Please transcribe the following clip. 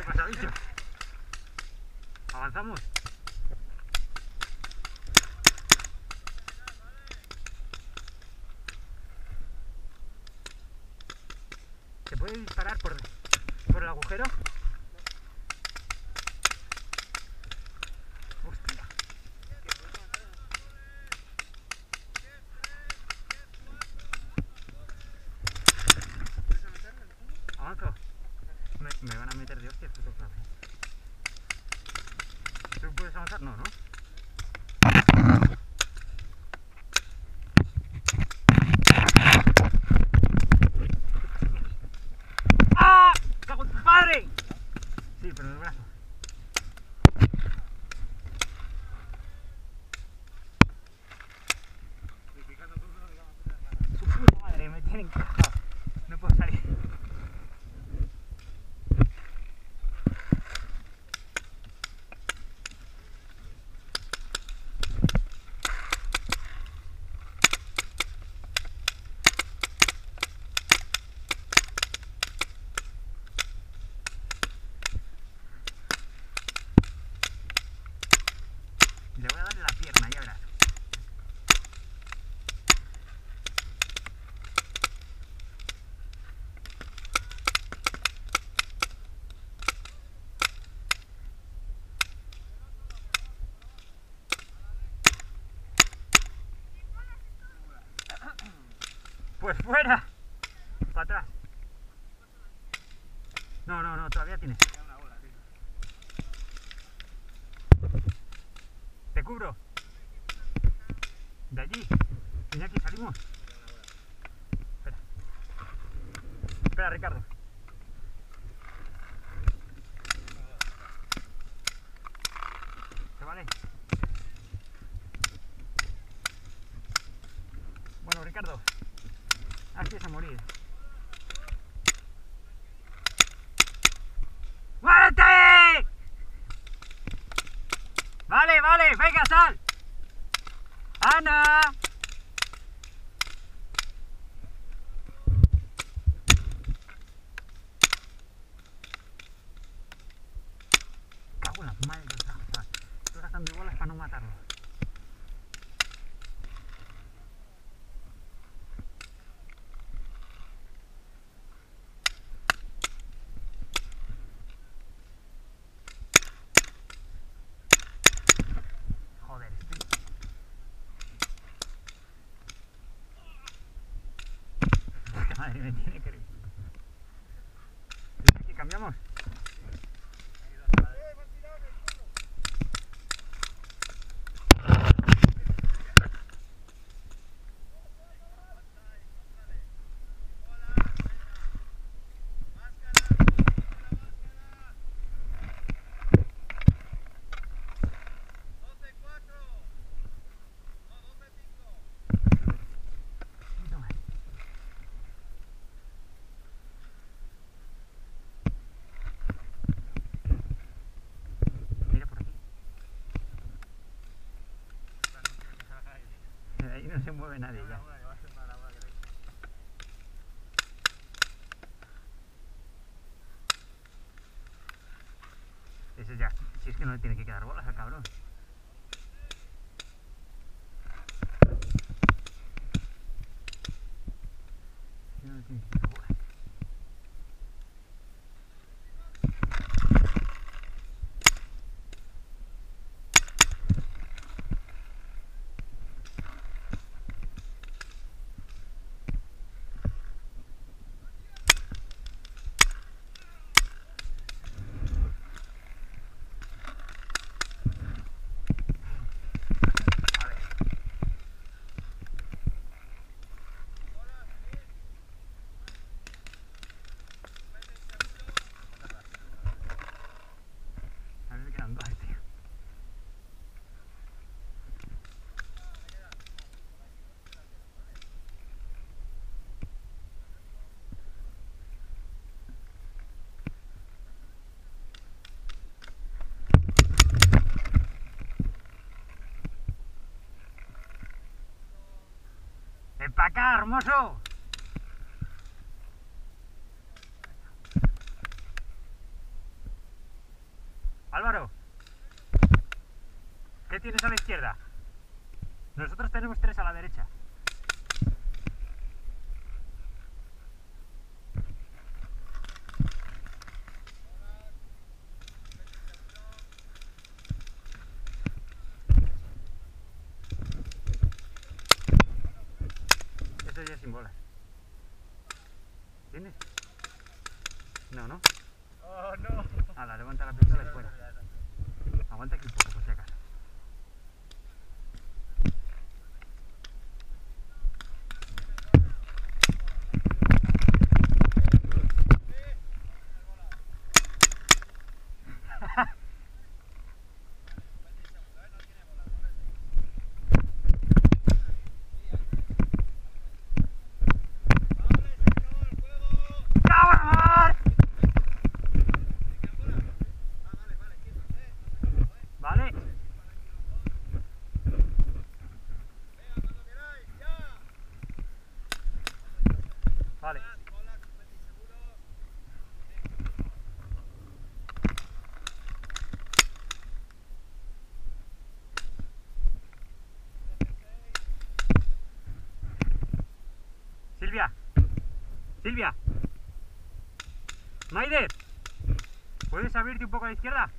¿Qué pasa, bicho? Avanzamos. ¿Se puede disparar por el agujero? Hostia. Avanzo. Me van a meter de hostias, puto clave. ¿Tú puedes avanzar? No, ¿no? ¡Ah! ¡Cago en tu padre! Sí, pero en el brazo. Su puta madre, me tienen encajado. No puedo salir. Le voy a darle la pierna, ya verás. Pues fuera. Para atrás. No, todavía tienes. Te cubro. De allí. Iñaki, salimos. Espera. Espera, Ricardo. ¿Te vale? Bueno, Ricardo. Así es a morir. ¡Muérete! Vale, venga, sal. ¡Ana! Cago en la madre que está. Estoy gastando bolas para no matarlo. Joder, madre, me tiene que ir. ¿Y cambiamos? Ahí no se mueve nadie ya. Ese ya, si es que no le tiene que quedar bolas al cabrón. No le tiene que quedar bolas. A ver, me quedan dos, tío. ¡Ven para acá, hermoso! Álvaro, ¿qué tienes a la izquierda? Nosotros tenemos 3 a la derecha. Eso ya es sin bolas. ¿Tienes? No, ¿no? Oh, no. Hala, levanta la pistola y fuera. Aguanta aquí un poco por si acaso. ¿Vale? Vale. Silvia. Silvia. Maider. ¿Puedes abrirte un poco a la izquierda?